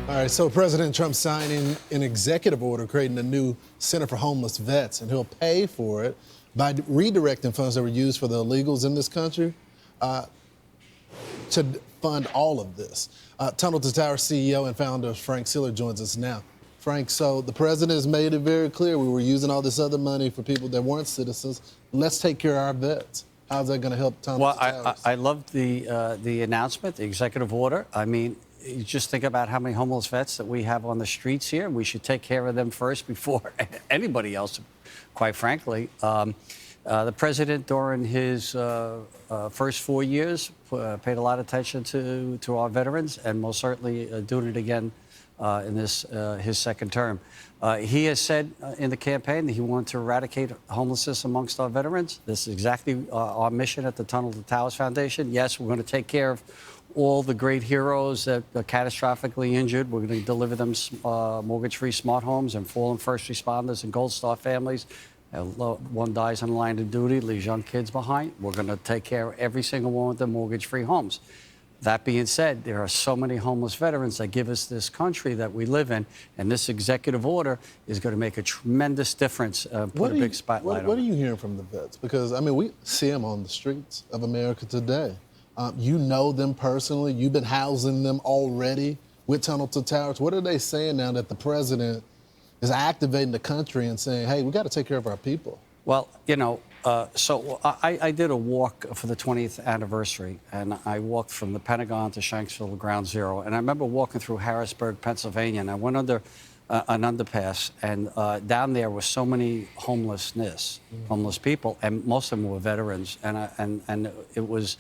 All right, so President Trump signing an executive order creating a new Center for Homeless Vets, and he'll pay for it by redirecting funds that were used for the illegals in this country to fund all of this. Tunnel to Tower CEO and founder Frank Siller joins us now. Frank, so the president has made it very clear we were using all this other money for people that weren't citizens. Let's take care of our vets. How's that going to help Tunnel to Towers? Well, I love the announcement, the executive order. I mean, you just think about how many homeless vets that we have on the streets here. We should take care of them first before anybody else, quite frankly. The president, during his first 4 years, paid a lot of attention to our veterans, and most certainly doing it again in his second term. He has said in the campaign that he wanted to eradicate homelessness amongst our veterans. This is exactly our mission at the Tunnel to Towers Foundation. Yes, we're going to take care of all the great heroes that are catastrophically injured. We're going to deliver them mortgage-free smart homes and fallen first responders and Gold Star families. One dies on the line of duty, leaves young kids behind. We're going to take care of every single one with the mortgage-free homes. That being said, there are so many homeless veterans that give us this country that we live in, and this executive order is going to make a tremendous difference, put a big spotlight on it. What are you hearing from the vets? Because, I mean, we see them on the streets of America today. You know them personally. You've been housing them already with Tunnel to Towers. What are they saying now that the president is activating the country and saying, hey, we got to take care of our people? Well, you know, so I did a walk for the 20th anniversary, and I walked from the Pentagon to Shanksville Ground Zero. And I remember walking through Harrisburg, Pennsylvania, and I went under an underpass, and down there were so many homeless people, and most of them were veterans, and it was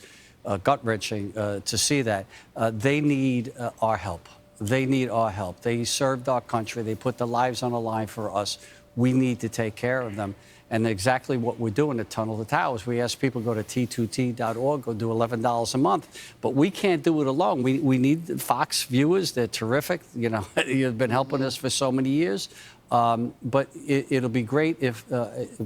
gut-wrenching to see that. They need our help. They need our help. They served our country. They put their lives on the line for us. We need to take care of them. And exactly what we're doing at Tunnel to Towers. We ask people to go to T2T.org, go do $11 a month. But we can't do it alone. We need Fox viewers. They're terrific. You know, you've been helping us for so many years. But it'll be great if,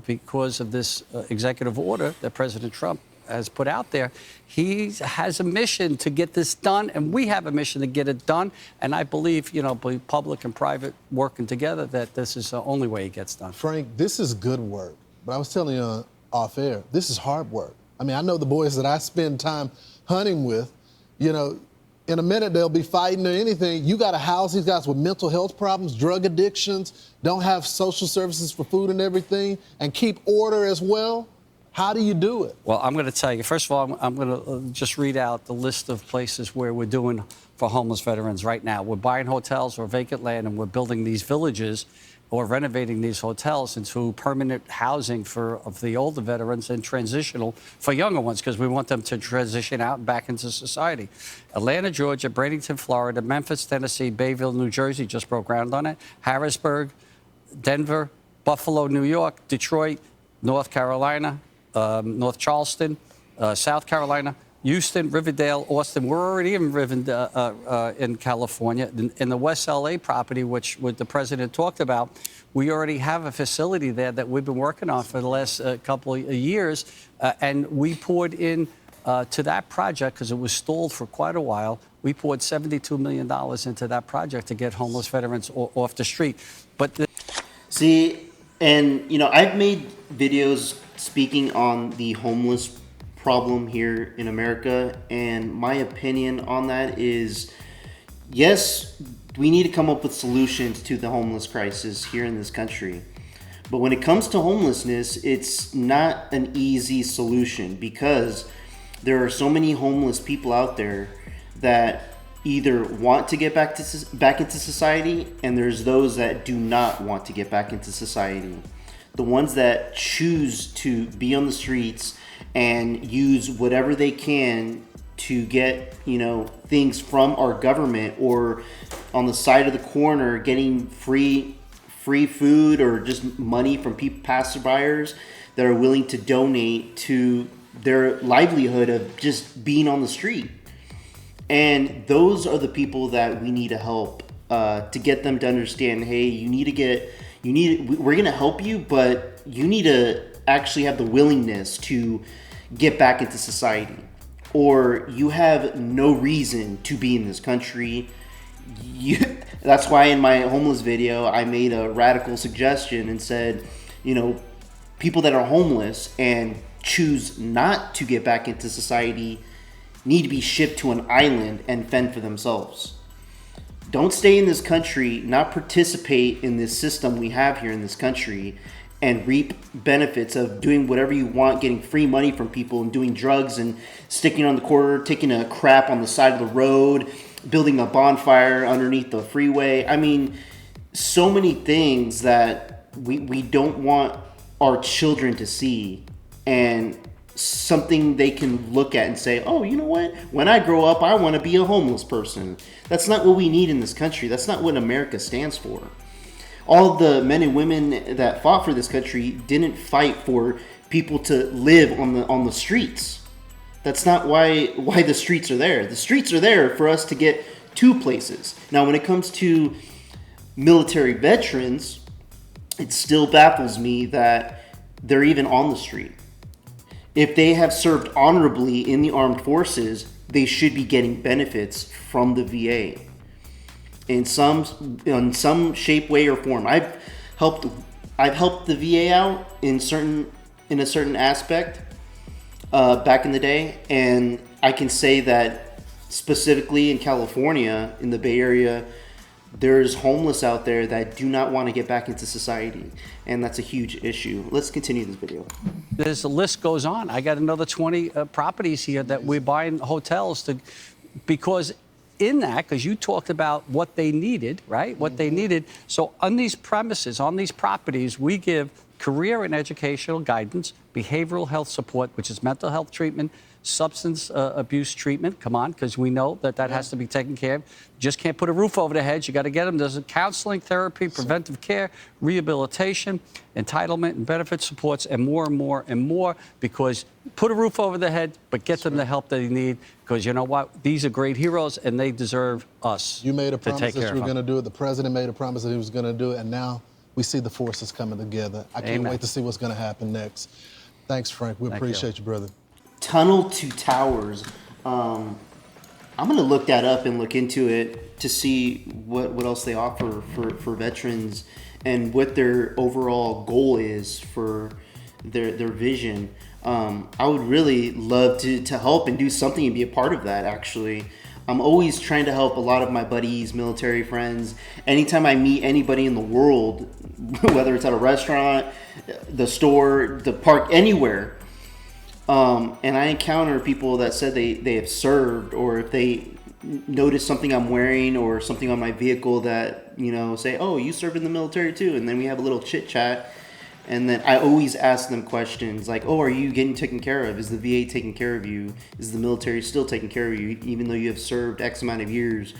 because of this executive order that President Trump has put out there, he has a mission to get this done, and we have a mission to get it done. And I believe, you know, public and private working together, that this is the only way it gets done. Frank, this is good work, but I was telling you off air, this is hard work. I mean, I know the boys that I spend time hunting with, you know, in a minute they'll be fighting or anything. You got to house these guys with mental health problems, drug addictions, don't have social services for food and everything, and keep order as well. How do you do it? Well, I'm going to tell you, first of all, I'm going to just read out the list of places where we're doing for homeless veterans right now. We're buying hotels or vacant land, and we're building these villages or renovating these hotels into permanent housing for the older veterans and transitional for younger ones, because we want them to transition out and back into society. Atlanta, Georgia, Bradenton, Florida, Memphis, Tennessee, Bayville, New Jersey, just broke ground on it, Harrisburg, Denver, Buffalo, New York, Detroit, North Carolina, North Charleston, South Carolina, Houston, Riverdale, Austin. We're already in California. In the West LA property, which the president talked about, we already have a facility there that we've been working on for the last couple of years. And we poured in to that project, because it was stalled for quite a while. We poured $72 million into that project to get homeless veterans off the street. See, and, you know, I've made videos speaking on the homeless problem here in America, and my opinion on that is, yes, we need to come up with solutions to the homeless crisis here in this country. But when it comes to homelessness, it's not an easy solution, because there are so many homeless people out there that either want to get back into society, and there's those that do not want to get back into society. The ones that choose to be on the streets and use whatever they can to get, you know, things from our government, or on the side of the corner getting free food or just money from passerbyers that are willing to donate to their livelihood of just being on the street. And those are the people that we need to help, to get them to understand, hey, we're going to help you, but you need to actually have the willingness to get back into society, or you have no reason to be in this country. That's why in my homeless video, I made a radical suggestion and said, people that are homeless and choose not to get back into society need to be shipped to an island and fend for themselves. Don't stay in this country, not participate in this system we have here in this country, and reap benefits of doing whatever you want, getting free money from people and doing drugs and sticking on the corner, taking a crap on the side of the road, building a bonfire underneath the freeway. I mean, so many things that we don't want our children to see, and something they can look at and say, oh, you know what? When I grow up, I want to be a homeless person. That's not what we need in this country. That's not what America stands for. All the men and women that fought for this country didn't fight for people to live on the streets. That's not why the streets are there. The streets are there for us to get to places. Now, when it comes to military veterans, it still baffles me that they're even on the street. If they have served honorably in the armed forces, they should be getting benefits from the VA in some shape, way, or form. I've helped the VA out in a certain aspect back in the day, and I can say that specifically in California, in the Bay Area, there's homeless out there that do not want to get back into society, and that's a huge issue. Let's continue this video. There's the list goes on. I got another 20 properties here that we're buying hotels because in that, because you talked about what they needed, right? What they needed. So on these premises, on these properties, we give career and educational guidance, behavioral health support, which is mental health treatment, substance abuse treatment. Come on, because we know that has to be taken care of. You just can't put a roof over their heads. You got to get them. There's counseling, therapy, preventive care, rehabilitation, entitlement and benefit supports, and more and more and more, because put a roof over their head, but get them the help that they need, because you know what? These are great heroes, and they deserve us. You made a promise to take that care you were of them. going to do it. The president made a promise that he was going to do it, and now we see the forces coming together. I can't Amen. wait to see what's going to happen next. Thanks, Frank. We appreciate you, brother. Tunnel to Towers. I'm gonna look that up and look into it to see what else they offer for veterans and what their overall goal is for their vision. I would really love to help and do something and be a part of that, actually. I'm always trying to help a lot of my buddies, military friends. Anytime I meet anybody in the world, whether it's at a restaurant, the store, the park, anywhere, and I encounter people that said they have served, or if they notice something I'm wearing or something on my vehicle that, say, oh, you served in the military too. And then we have a little chit chat. And then I always ask them questions like, oh, are you getting taken care of? Is the VA taking care of you? Is the military still taking care of you, even though you have served X amount of years?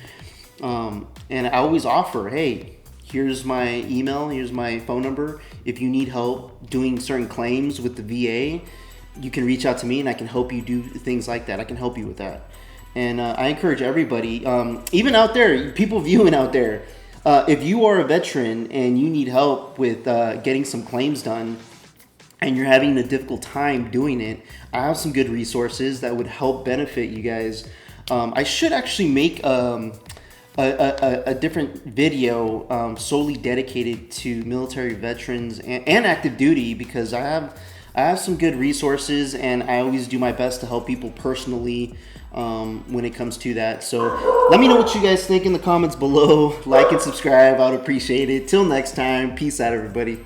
And I always offer, hey, here's my email, here's my phone number. If you need help doing certain claims with the VA, you can reach out to me and I can help you do things like that. I can help you with that. And I encourage everybody, even out there, people viewing out there, if you are a veteran and you need help with getting some claims done and you're having a difficult time doing it, I have some good resources that would help benefit you guys. I should actually make a different video solely dedicated to military veterans and active duty, because I have some good resources, and I always do my best to help people personally when it comes to that. So let me know what you guys think in the comments below. Like and subscribe. I would appreciate it. Till next time. Peace out, everybody.